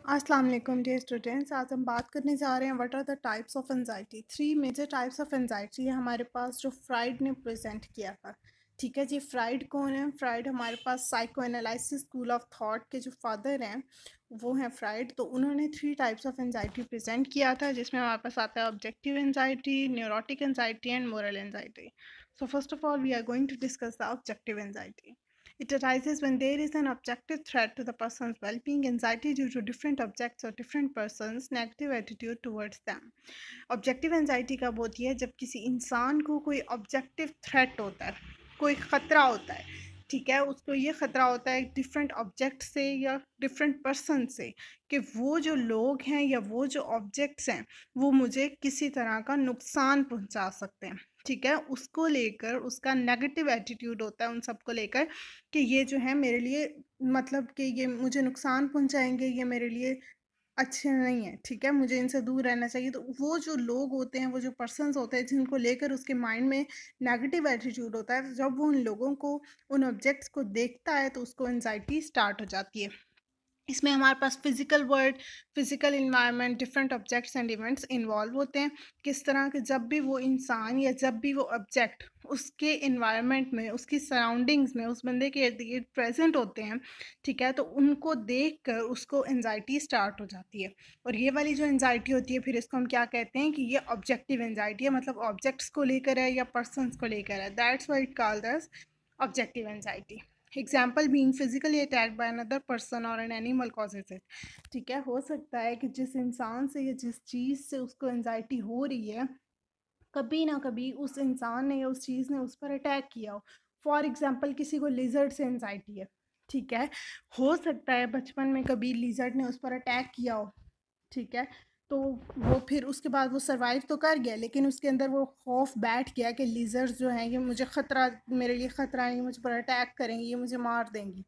अस्सलाम वालेकुम dear students. आज हम बात करने जा रहे हैं what are the types of anxiety. 3 major types of anxiety है हमारे पास जो फ्राइड ने प्रेजेंट किया था। ठीक है जी, फ्राइड कौन है? फ्राइड हमारे पास psychoanalysis school of thought के जो फादर हैं वो हैं फ्राइड। तो उन्होंने 3 टाइप्स ऑफ एंजाइटी प्रेजेंट किया था, जिसमें हमारे पास आता है objective anxiety, neurotic anxiety and moral anxiety. So first of all we are going to discuss the objective anxiety. It arises when there is an objective threat to the person's well-being, anxiety due to different objects or different persons, negative attitude towards them. Objective anxiety कब होती है? जब किसी इंसान को कोई objective threat होता है, कोई ख़तरा होता है, ठीक है, उसको ये ख़तरा होता है डिफरेंट ऑब्जेक्ट से या डिफरेंट पर्सन से कि वो जो लोग हैं या वो जो ऑब्जेक्ट्स हैं वो मुझे किसी तरह का नुकसान पहुंचा सकते हैं। ठीक है, उसको लेकर उसका नेगेटिव एटीट्यूड होता है उन सबको लेकर कि ये जो है मेरे लिए, मतलब कि ये मुझे नुकसान पहुंचाएंगे, ये मेरे लिए अच्छे नहीं है। ठीक है, मुझे इनसे दूर रहना चाहिए। तो वो जो लोग होते हैं, वो जो पर्सन्स होते हैं जिनको लेकर उसके माइंड में नेगेटिव एटीट्यूड होता है, जब वो उन लोगों को, उन ऑब्जेक्ट्स को देखता है तो उसको एंजाइटी स्टार्ट हो जाती है। इसमें हमारे पास physical world, physical environment, different objects and events involve होते हैं। किस तरह के? जब भी वो इंसान या जब भी वो ऑब्जेक्ट उसके इन्वायरमेंट में, उसकी सराउंडिंग्स में, उस बंदे के इर्द गिर्द प्रेजेंट होते हैं, ठीक है, तो उनको देख कर उसको एनजाइटी स्टार्ट हो जाती है। और ये वाली जो एनजाइटी होती है, फिर इसको हम क्या कहते हैं कि ये ऑब्जेक्टिव एनजाइटी है, मतलब ऑब्जेक्ट्स को लेकर है या पर्सनस को लेकर है। That's why it called as objective anxiety. Example being physically attacked by another person और एन एनिमल कॉजेज इट। ठीक है, हो सकता है कि जिस इंसान से या जिस चीज़ से उसको एनजाइटी हो रही है, कभी ना कभी उस इंसान ने या उस चीज़ ने उस पर अटैक किया हो। फॉर एग्जाम्पल किसी को लिजर्ड से एनजाइटी है, ठीक है, हो सकता है बचपन में कभी लिजर्ड ने उस पर अटैक किया हो। ठीक है, तो वो फिर उसके बाद वो सरवाइव तो कर गया, लेकिन उसके अंदर वो खौफ बैठ गया कि लीजर्स जो हैं ये मुझे ख़तरा, मेरे लिए ख़तरा है, ये मुझे पर अटैक करेंगी, ये मुझे मार देंगी।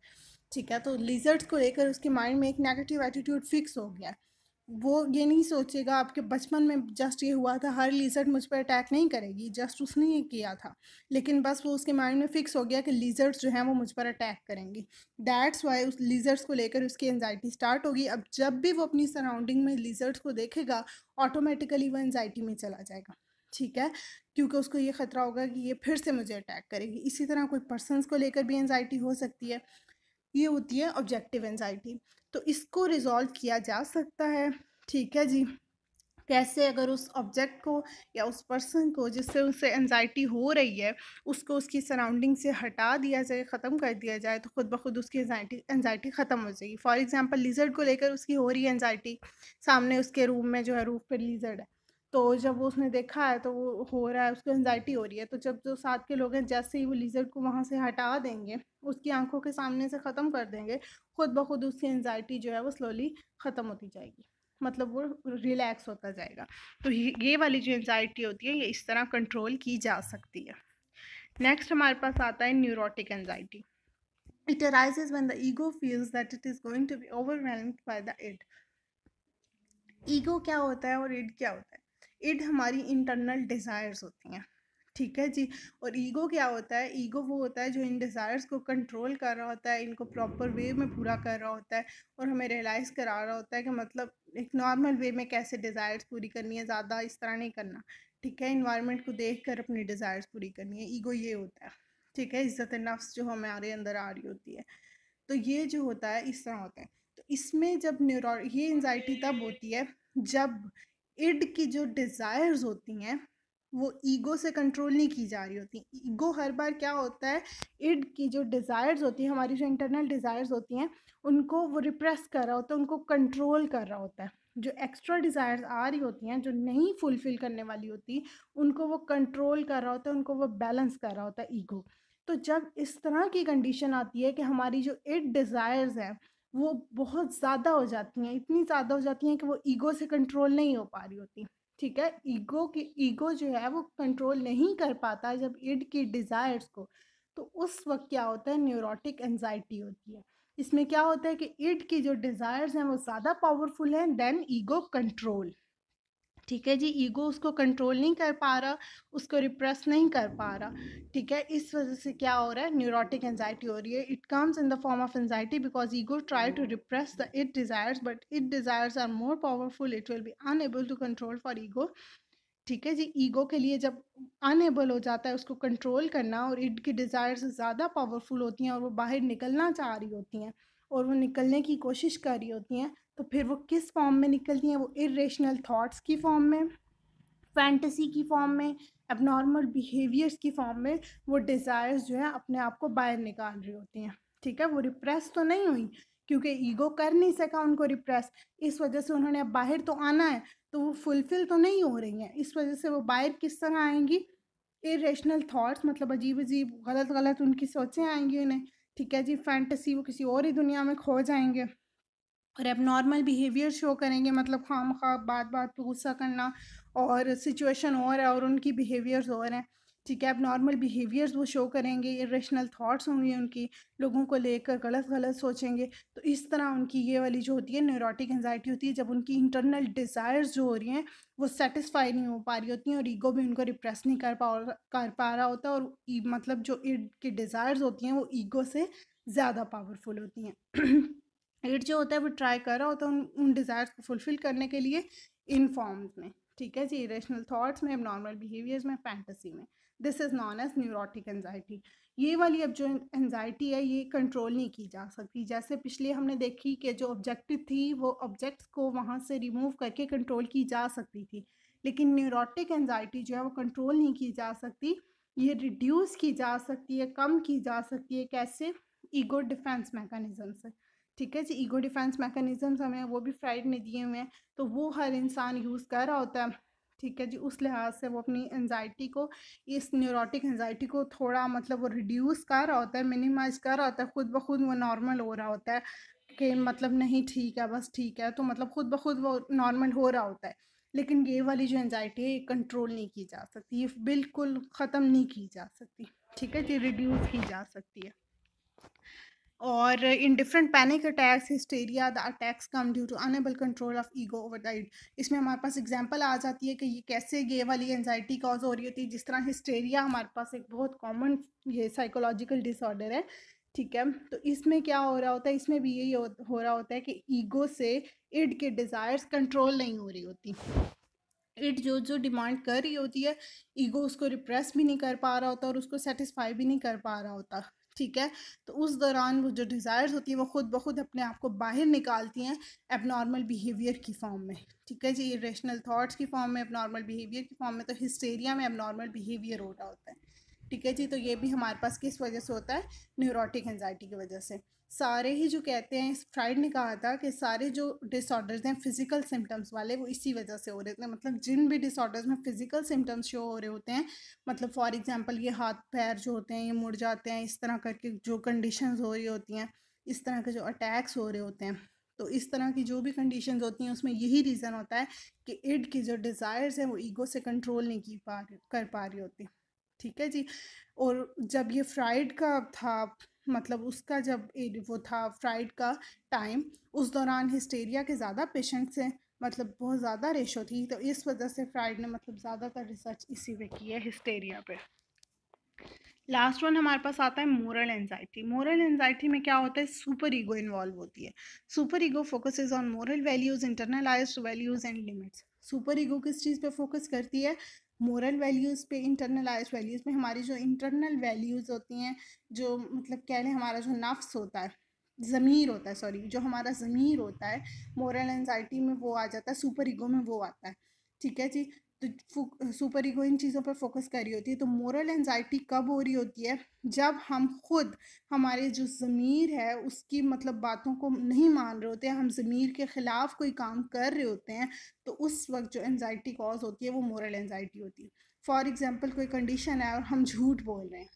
ठीक है, तो लीजर्ड्स को लेकर उसके माइंड में एक नेगेटिव एटीट्यूड फिक्स हो गया। वो ये नहीं सोचेगा आपके बचपन में जस्ट ये हुआ था, हर लीजर्ड मुझ पर अटैक नहीं करेगी, जस्ट उसने ये किया था, लेकिन बस वो उसके माइंड में फिक्स हो गया कि लीजर्ड्स जो हैं वो मुझ पर अटैक करेंगी। दैट्स वाई उस लीजर्ड्स को लेकर उसकी एनजाइटी स्टार्ट होगी। अब जब भी वो अपनी सराउंडिंग में लीजर्ड्स को देखेगा, ऑटोमेटिकली वो एनजाइटी में चला जाएगा। ठीक है, क्योंकि उसको ये ख़तरा होगा कि ये फिर से मुझे अटैक करेगी। इसी तरह कोई पर्सनस को लेकर भी एनजाइटी हो सकती है। ये होती है ऑब्जेक्टिव एंजाइटी। तो इसको रिजॉल्व किया जा सकता है। ठीक है जी, कैसे? अगर उस ऑब्जेक्ट को या उस पर्सन को जिससे उसे एनजाइटी हो रही है, उसको उसकी सराउंडिंग से हटा दिया जाए, ख़त्म कर दिया जाए, तो खुद ब खुद उसकी एनजाइटी ख़त्म हो जाएगी। फॉर एग्जांपल लिजर्ड को लेकर उसकी हो रही है एनजाइटी, सामने उसके रूम में जो है रूफ पर लिजर्ड है, तो जब वो उसने देखा है तो वो हो रहा है, उसको एनजाइटी हो रही है, तो जब जो साथ के लोग हैं जैसे ही वो लिजर्ड को वहाँ से हटा देंगे, उसकी आंखों के सामने से ख़त्म कर देंगे, खुद ब खुद उसकी एनजाइटी जो है वो स्लोली ख़त्म होती जाएगी, मतलब वो रिलैक्स होता जाएगा। तो ये वाली जो एंजाइटी होती है ये इस तरह कंट्रोल की जा सकती है। नेक्स्ट हमारे पास आता है neurotic anxiety. It arises when the ego feels that it is going to be overwhelmed by the id. Ego क्या होता है और इड क्या होता है? इड हमारी इंटरनल डिज़ायर्स होती हैं, ठीक है जी। और ईगो क्या होता है? ईगो वो होता है जो इन डिज़ायर्स को कंट्रोल कर रहा होता है, इनको प्रॉपर वे में पूरा कर रहा होता है और हमें रियलाइज़ करा रहा होता है कि मतलब एक नॉर्मल वे में कैसे डिज़ायर्स पूरी करनी है, ज़्यादा इस तरह नहीं करना। ठीक है, इन्वायरमेंट को देख कर अपनी डिज़ायर्स पूरी करनी है, ईगो ये होता है। ठीक है, इज़्ज़त नफ्स जो हमारे अंदर आ रही होती है, तो ये जो होता है इस तरह होता है। तो इसमें जब ये एंजाइटी तब होती है जब इड की जो डिज़ायर्स होती हैं वो ईगो से कंट्रोल नहीं की जा रही होती। ईगो हर बार क्या होता है, इड की जो डिज़ायर्स होती हैं, हमारी जो इंटरनल डिज़ायर्स होती हैं, उनको वो रिप्रेस कर रहा होता है, उनको कंट्रोल कर रहा होता है। जो एक्स्ट्रा डिज़ायर्स आ रही होती हैं, जो नहीं फुलफ़िल करने वाली होती, उनको वो कंट्रोल कर रहा होता है, उनको वो बैलेंस कर रहा होता है ईगो। तो जब इस तरह की कंडीशन आती है कि हमारी जो इट डिज़ायर्स हैं वो बहुत ज़्यादा हो जाती हैं, इतनी ज़्यादा हो जाती हैं कि वो ईगो से कंट्रोल नहीं हो पा रही होती। ठीक है, ईगो जो है वो कंट्रोल नहीं कर पाता जब इड की डिज़ायर्स को, तो उस वक्त क्या होता है, न्यूरोटिक एंजाइटी होती है। इसमें क्या होता है कि इड की जो डिज़ायर्स हैं वो ज़्यादा पावरफुल हैं देन ईगो कंट्रोल। ठीक है जी। ईगो उसको कंट्रोल नहीं कर पा रहा, उसको रिप्रेस नहीं कर पा रहा। ठीक है, इस वजह से क्या हो रहा है, न्यूरोटिक एंजाइटी हो रही है। It comes in the form of anxiety because ego try to repress the id desires, but id desires are more powerful, it will be unable to control for ego. ठीक है जी। Ego के लिए जब unable हो जाता है उसको control करना, और इट की डिज़ायर्स ज़्यादा पावरफुल होती हैं और वो बाहर निकलना चाह रही होती हैं और वो निकलने की कोशिश कर रही होती हैं, तो फिर वो किस फॉर्म में निकलती हैं, वो इरेशनल थॉट्स की फॉर्म में, फैंटेसी की फॉर्म में, एबनॉर्मल बिहेवियर्स की फॉर्म में वो डिज़ायर्स जो है अपने आप को बाहर निकाल रही होती हैं। ठीक है, वो रिप्रेस तो नहीं हुई क्योंकि ईगो कर नहीं सका उनको रिप्रेस, इस वजह से उन्होंने अब बाहर तो आना है, तो वो फुलफिल तो नहीं हो रही हैं। इस वजह से वो बाहर किस तरह आएंगी, इरेशनल थॉट्स, मतलब अजीब अजीब गलत गलत उनकी सोचें आएंगी उन्हें। ठीक है जी। फैंटेसी, वो किसी और ही दुनिया में खो जाएंगे और एबनॉर्मल बिहेवियर शो करेंगे, मतलब खामखा बात बात पे गुस्सा करना, और सिचुएशन और है और उनकी बिहेवियर्स और हैं। ठीक है, एबनॉर्मल बिहेवियर्स वो शो करेंगे, इरेशनल थॉट्स होंगे उनकी, लोगों को लेकर गलत गलत सोचेंगे। तो इस तरह उनकी ये वाली जो होती है न्यूरोटिक एंजाइटी होती है, जब उनकी इंटरनल डिज़ायर्स जो हो रही हैं वो सेटिस्फाई नहीं हो पा रही होती हैं और ईगो भी उनको रिप्रेस नहीं कर पा रहा होता, और मतलब जो की डिज़ायर्स होती हैं वो ईगो से ज़्यादा पावरफुल होती हैं। इट जो होता है वो ट्राई कर रहा होता है उन डिज़ायर्स को फुलफ़िल करने के लिए इन फॉर्म्स में। ठीक है जी, इरेशनल थॉट्स में, एबनॉर्मल बिहेवियर्स में, फैंटेसी में। This is known as neurotic anxiety. ये वाली अब जो एंजाइटी है ये कंट्रोल नहीं की जा सकती। जैसे पिछले हमने देखी कि जो ऑब्जेक्टिव थी वो ऑब्जेक्ट्स को वहाँ से रिमूव करके कंट्रोल की जा सकती थी, लेकिन न्यूरोटिक एंजाइटी जो है वो कंट्रोल नहीं की जा सकती। ये रिड्यूस की जा सकती है, कम की जा सकती है। कैसे? ईगो डिफेंस मैकेनिज्म से। ठीक है जी। ईगो डिफेंस मैकेनिज्म्स हमें वो भी फ्राइड ने दिए हुए हैं, तो वो हर इंसान यूज़ कर रहा होता है। ठीक है जी, उस लिहाज से वो अपनी एनजाइटी को, इस न्यूरोटिक एनजाइटी को थोड़ा मतलब वो रिड्यूस कर रहा होता है, मिनिमाइज कर रहा होता है, खुद ब खुद वो नॉर्मल हो रहा होता है कि मतलब नहीं ठीक है, बस ठीक है, तो मतलब खुद ब खुद वो नॉर्मल हो रहा होता है। लेकिन ये वाली जो एनजाइटी है ये कंट्रोल नहीं की जा सकती, ये बिल्कुल ख़त्म नहीं की जा सकती। ठीक है जी, रिड्यूस की जा सकती है। और इन different panic attacks, hysteria, the attacks come due to unable control of ego over the id. इसमें हमारे पास एग्जांपल आ जाती है कि ये कैसे ये वाली एंजाइटी कॉज हो रही होती है। जिस तरह हिस्टेरिया हमारे पास एक बहुत कॉमन ये साइकोलॉजिकल डिसऑर्डर है। ठीक है, तो इसमें क्या हो रहा होता है, इसमें भी यही हो रहा होता है कि ईगो से इड के डिज़ायर्स कंट्रोल नहीं हो रही होती। इट जो जो डिमांड कर रही होती है, ईगो उसको रिप्रेस भी नहीं कर पा रहा होता और उसको सेटिस्फाई भी नहीं कर पा रहा होता। ठीक है, तो उस दौरान वो जो डिज़ायर्स होती है वो खुद ब खुद अपने आप को बाहर निकालती हैं एबनॉर्मल बिहेवियर की फॉर्म में। ठीक है जी, इरेशनल थॉट्स की फॉर्म में, एबनॉर्मल बिहेवियर की फॉर्म में। तो हिस्टेरिया में एबनॉर्मल बिहेवियर हो रहा होता है। ठीक है जी, तो ये भी हमारे पास किस वजह से होता है, न्यूरोटिक एंजाइटी की वजह से। सारे ही जो कहते हैं, फ्राइड ने कहा था कि सारे जो डिसऑर्डर्स हैं फिजिकल सिम्टम्स वाले वो इसी वजह से हो रहे थे। मतलब जिन भी डिसऑर्डर्स में फिजिकल सिम्टम्स शो हो रहे होते हैं, मतलब फॉर एग्जांपल ये हाथ पैर जो होते हैं ये मुड़ जाते हैं, इस तरह करके जो कंडीशंस हो रही होती हैं, इस तरह के जो अटैक्स हो रहे होते हैं, तो इस तरह की जो भी कंडीशंस होती हैं उसमें यही रीज़न होता है कि इड की जो डिज़ायर्स हैं वो ईगो से कंट्रोल नहीं कर पा रही होती। ठीक है जी। और जब ये फ्राइड का था, मतलब उसका जब वो था फ्राइड का टाइम, उस दौरान हिस्टेरिया के ज़्यादा पेशेंट्स हैं, मतलब बहुत ज़्यादा रेशो थी, तो इस वजह से फ्राइड ने मतलब ज़्यादातर रिसर्च इसी पे की है, हिस्टेरिया पे। लास्ट वन हमारे पास आता है मोरल एंजाइटी। मोरल एंजाइटी में क्या होता है, सुपर ईगो इन्वॉल्व होती है। Super ego focuses on moral values, internalised values and limits. Super ego किस चीज़ पे फोकस करती है, मोरल वैल्यूज़ पे, इंटरनलाइज्ड वैल्यूज़ में। हमारी जो इंटरनल वैल्यूज़ होती हैं, जो मतलब कह लें हमारा जो नफ्स होता है, ज़मीर होता है, सॉरी, जो हमारा ज़मीर होता है, मोरल एंजाइटी में वो आ जाता है, सुपर ईगो में वो आता है। ठीक है जी। तो सुपर ईगो इन चीज़ों पर फोकस कर रही होती है। तो मोरल एंजाइटी कब हो रही होती है, जब हम खुद हमारे जो ज़मीर है उसकी मतलब बातों को नहीं मान रहे होते हैं, हम ज़मीर के ख़िलाफ़ कोई काम कर रहे होते हैं, तो उस वक्त जो एंजाइटी कॉज होती है वो मोरल एंजाइटी होती है। फॉर एग्ज़ाम्पल कोई कंडीशन है और हम झूठ बोल रहे हैं,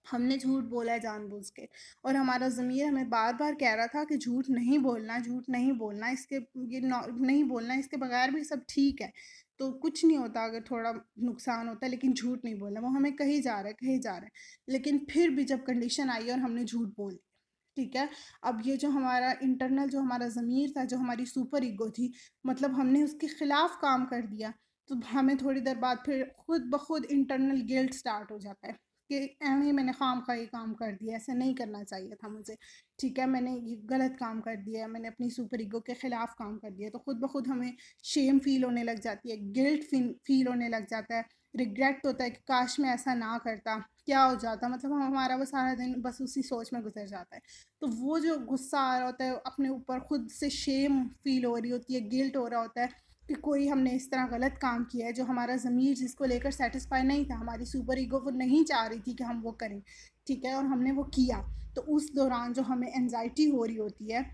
हमने झूठ बोला है जानबूझ के, और हमारा ज़मीर हमें बार बार कह रहा था कि झूठ नहीं बोलना, झूठ नहीं बोलना, इसके ये नहीं बोलना, इसके बगैर भी सब ठीक है, तो कुछ नहीं होता अगर थोड़ा नुकसान होता है, लेकिन झूठ नहीं बोलना, वो हमें कही जा रहा है, कही जा रहा है। लेकिन फिर भी जब कंडीशन आई और हमने झूठ बोल दिया, ठीक है। अब ये जो हमारा इंटरनल जो हमारा ज़मीर था, जो हमारी सुपर ईगो थी, मतलब हमने उसके ख़िलाफ़ काम कर दिया, तो हमें थोड़ी देर बाद फिर खुद ब खुद इंटरनल गिल्ट स्टार्ट हो जाता है कि एवें मैंने खामखा ये काम कर दिया, ऐसा नहीं करना चाहिए था मुझे। ठीक है, मैंने ये गलत काम कर दिया, मैंने अपनी सुपर ईगो के ख़िलाफ़ काम कर दिया, तो खुद ब खुद हमें शेम फ़ील होने लग जाती है, गिल्ट फ़ील होने लग जाता है, रिग्रेट होता है कि काश मैं ऐसा ना करता, क्या हो जाता, मतलब हमारा वो सारा दिन बस उसी सोच में गुजर जाता है। तो वो जो गुस्सा आ रहा होता है अपने ऊपर, खुद से शेम फील हो रही होती है, गिल्ट हो रहा होता है कि कोई हमने इस तरह गलत काम किया है, जो हमारा ज़मीर जिसको लेकर सेटिस्फाई नहीं था, हमारी सुपर ईगो वो नहीं चाह रही थी कि हम वो करें, ठीक है, और हमने वो किया। तो उस दौरान जो हमें एनजाइटी हो रही होती है,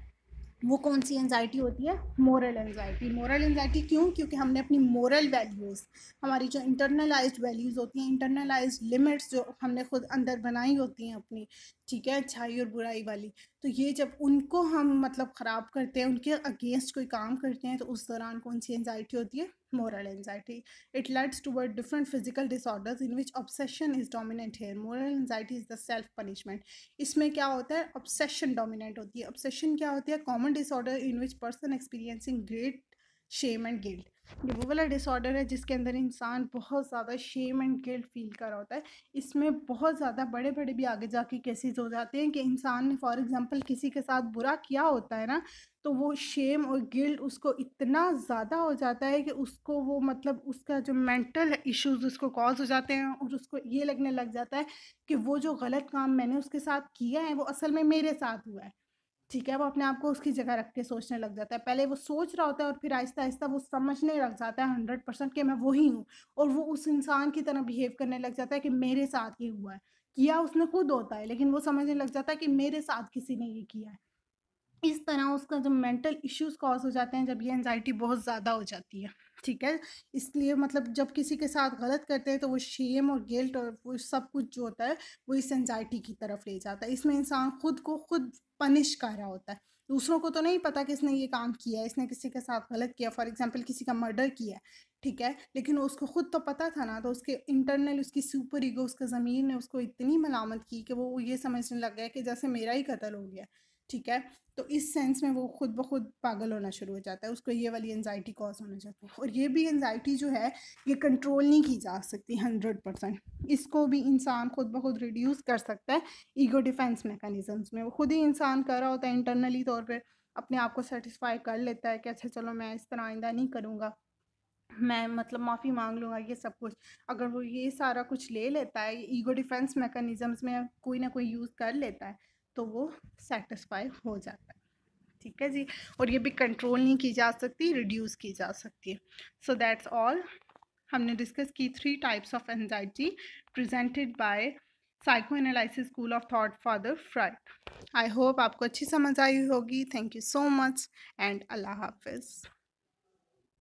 वो कौन सी एनजाइटी होती है? Moral anxiety. मोरल एनजाइटी क्यों? क्योंकि हमने अपनी मोरल वैल्यूज़, हमारी जो इंटरनलाइज्ड वैल्यूज़ होती हैं, इंटरनलाइज्ड लिमिट्स जो हमने खुद अंदर बनाई होती हैं अपनी, ठीक है, अच्छाई और बुराई वाली, तो ये जब उनको हम मतलब ख़राब करते हैं, उनके अगेंस्ट कोई काम करते हैं, तो उस दौरान कौन सी एनजाइटी होती है? Moral anxiety. It leads toward different physical disorders in which obsession is dominant here. Moral anxiety is the self punishment. इसमें क्या होता है? ऑब्सेशन डोमिनेंट होती है। ऑब्सेशन क्या होती है? Common disorder in which person experiencing great shame and guilt. ये वो वाला डिसऑर्डर है जिसके अंदर इंसान बहुत ज़्यादा शेम एंड गिल्ट फील कर रहा होता है। इसमें बहुत ज़्यादा बड़े बड़े भी आगे जाके केसेस हो जाते हैं कि इंसान ने फॉर एग्जांपल किसी के साथ बुरा किया होता है ना, तो वो शेम और गिल्ट उसको इतना ज़्यादा हो जाता है कि उसको वो मतलब उसका जो मेंटल इश्यूज उसको कॉज हो जाते हैं, और उसको ये लगने लग जाता है कि वो जो गलत काम मैंने उसके साथ किया है वो असल में मेरे साथ हुआ है। ठीक है, वो अपने आप को उसकी जगह रख के सोचने लग जाता है। पहले वो सोच रहा होता है और फिर आहिस्ता-आहिस्ता वो समझने लग जाता है 100% कि मैं वही हूँ, और वो उस इंसान की तरह बिहेव करने लग जाता है कि मेरे साथ ये हुआ है। किया उसने खुद होता है, लेकिन वो समझने लग जाता है कि मेरे साथ किसी ने ये किया है। इस तरह उसका जो मेंटल इश्यूज़ कॉज़ हो जाते हैं जब ये एंग्ज़ायटी बहुत ज़्यादा हो जाती है, ठीक है? इसलिए मतलब जब किसी के साथ गलत करते हैं तो वो शेम और गिल्ट और वो सब कुछ जो होता है, वो इस एंग्ज़ायटी की तरफ ले जाता है। इसमें इंसान खुद को खुद पनिश कर रहा होता है। दूसरों को तो नहीं पता कि इसने ये काम किया है, इसने किसी के साथ गलत किया, फॉर एग्ज़ाम्पल किसी का मर्डर किया है, ठीक है? लेकिन उसको खुद तो पता था ना, तो उसके इंटरनल उसकी सुपर ईगो, उसका ज़मीर ने उसको इतनी मलामत की कि वो ये समझने लग गया कि जैसे मेरा ही कत्ल हो गया, ठीक है? तो इस सेंस में वो खुद ब खुद पागल होना शुरू हो जाता है, उसको ये वाली एंग्ज़ायटी कॉज़ होने जाती है। और ये भी एंग्ज़ायटी जो है, ये कंट्रोल नहीं की जा सकती 100%। इसको भी इंसान खुद ब खुद रिड्यूस कर सकता है ईगो डिफेंस मैकेनिज़म्स में। वो खुद ही इंसान कर रहा होता है इंटरनली तौर पे, अपने आप को सैटिस्फाई कर लेता है कि अच्छा चलो मैं इस तरह आइंदा नहीं करूँगा, मैं मतलब माफ़ी माँग लूँगा, ये सब कुछ। अगर वो ये सारा कुछ ले लेता है, ईगो डिफेंस मैकेनिज़म्स में कोई ना कोई यूज़ कर लेता है, तो वो सैटिस्फाई हो जाता है। ठीक है जी, और ये भी कंट्रोल नहीं की जा सकती, रिड्यूस की जा सकती है। So that's all. हमने डिस्कस की 3 types of anxiety presented by psychoanalysis school of thought father Freud. I hope आपको अच्छी समझ आई होगी। Thank you so much and अल्लाह हाफिज़।